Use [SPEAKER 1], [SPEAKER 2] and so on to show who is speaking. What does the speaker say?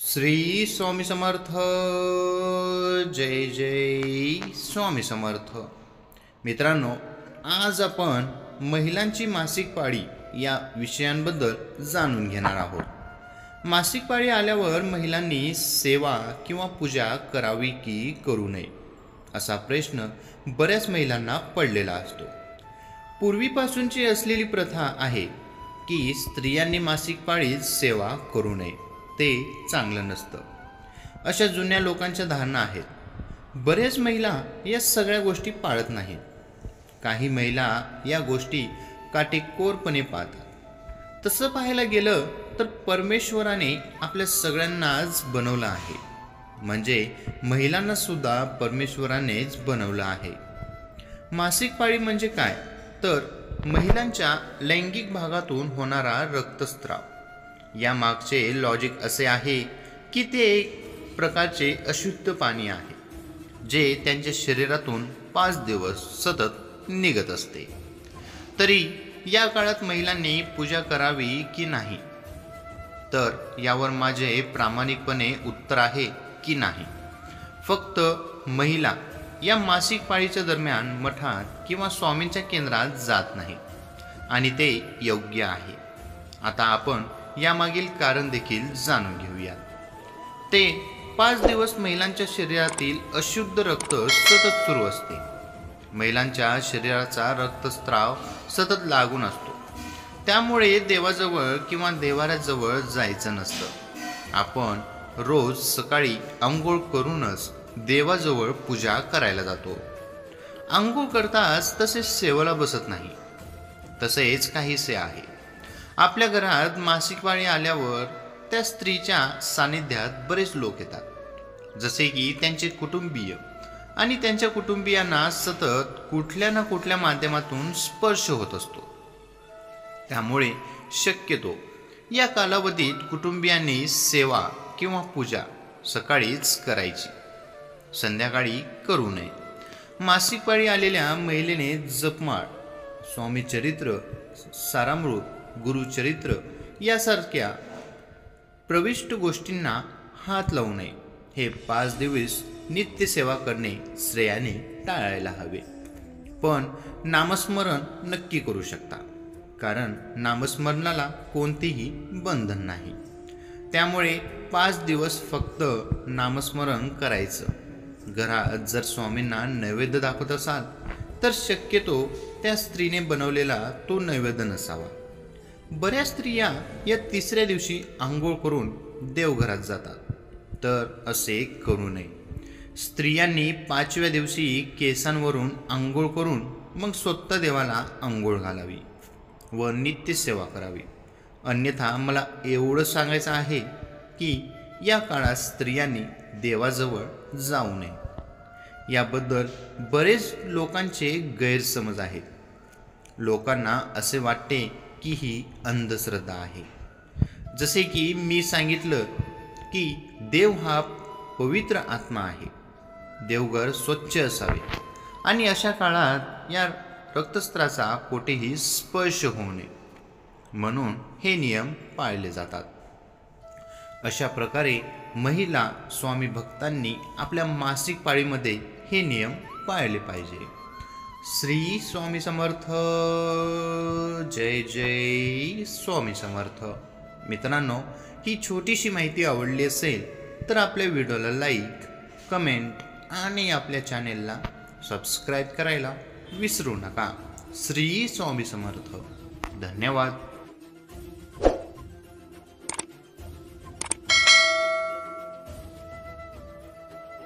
[SPEAKER 1] श्री स्वामी समर्थ. जय जय स्वामी समर्थ. मित्रांनो, आज आपण महिलांची मासिक पाळी या विषयांबद्दल जाणून घेणार आहोत. मासिक पाळी आल्यावर महिलांनी सेवा किंवा पूजा करावी की करू नये असा प्रश्न बऱ्याच महिलांना पडलेला असतो. पूर्वीपासूनची असलेली प्रथा आहे की स्त्रियांनी मासिक पाळीत सेवा करू नये, ते चांगलं नसतं, अशा जुन्या लोकांच्या धारणा आहेत. बरेच महिला या सगळ्या गोष्टी पाळत नाहीत. काही महिला या गोष्टी काटेकोरपणे पाळतात. तसं पाहायला गेलं तर परमेश्वराने आपल्या सगळ्यांनाच बनवलं आहे, म्हणजे महिलांना सुद्धा परमेश्वरानेच बनवलं आहे. मासिक पाळी म्हणजे काय तर महिलांच्या लैंगिक भागातून होणारा रक्तस्राव. या मागचे लॉजिक असे आहे की ते एक प्रकारचे अशुद्ध पाणी आहे जे त्यांच्या शरीरातून 5 दिवस सतत निघत असते. तरी या काळात महिलांनी पूजा करावी की नाही, तर यावर माझे प्रामाणिकपणे उत्तर आहे की नाही. फक्त महिला या मासिक पाळीच्या दरम्यान मठात किंवा स्वामींच्या केंद्रात जात नाही, आणि ते योग्य आहे. आता आपण यामागील कारण देखील जाणून घेऊया. ते 5 दिवस महिलांच्या शरीरातील अशुद्ध रक्त सतत सुरू असते. महिलांच्या शरीराचा रक्तस्राव सतत लागून असतो, त्यामुळे देवाजवळ किंवा देवाऱ्याजवळ जायचं नसतं. आपण रोज सकाळी आंघोळ करूनच देवाजवळ पूजा करायला जातो. आंघोळ करताच तसे सेवेला बसत नाही. तसेच काहीसे आहे. आपल्या घरात मासिक पाळी आल्यावर त्या स्त्रीच्या सानिध्यात बरेच लोक येतात, जसे की त्यांचे कुटुंबीय, आणि त्यांच्या कुटुंबियांना सतत कुठल्या ना कुठल्या माध्यमातून स्पर्श होत असतो. त्यामुळे शक्यतो या कालावधीत कुटुंबियांनी सेवा किंवा पूजा सकाळीच करायची, संध्याकाळी करू नये. मासिक पाळी आलेल्या महिलेने जपमाळ, स्वामी चरित्र, सारामृत, गुरुचरित्र यासारख्या प्रविष्ट गोष्टींना हात लावू नये. हे 5 दिवस नित्य सेवा करणे श्रेयाने टाळायला हवे. पण नामस्मरण नक्की करू शकता, कारण नामस्मरणाला कोणतेही बंधन नाही. त्यामुळे 5 दिवस फक्त नामस्मरण करायचं. घरात जर स्वामींना नैवेद्य दाखवत असाल तर शक्यतो त्या स्त्रीने बनवलेला तो नैवेद्य नसावा. बऱ्याच स्त्रिया या 3ऱ्या दिवशी आंघोळ करून देवघरात जातात, तर असे करू नये. स्त्रियांनी 5व्या दिवशी केसांवरून आंघोळ करून मग स्वतः देवाला आंघोळ घालावी व नित्य सेवा करावी. अन्यथा मला एवढं सांगायचं आहे की या काळात स्त्रियांनी देवाजवळ जाऊ नये. याबद्दल बरेच लोकांचे गैरसमज आहेत. लोकांना असे वाटते की ही अंधश्रद्धा आहे. जसे की मी सांगितलं की देव हा पवित्र आत्मा आहे. देवघर स्वच्छ असावे आणि अशा काळात या रक्तस्त्राचा कोठेही स्पर्श होऊ नये, म्हणून हे नियम पाळले जातात. अशा प्रकारे महिला स्वामी भक्तांनी आपल्या मासिक पाळीमध्ये हे नियम पाळले पाहिजे. श्री स्वामी समर्थ. जय जय स्वामी समर्थ. मित्रांनो, ही छोटीशी माहिती आवडली असेल तर आपल्या व्हिडिओला लाईक, कमेंट आणि आपल्या चॅनेलला सबस्क्राईब करायला विसरू नका. श्री स्वामी समर्थ. धन्यवाद.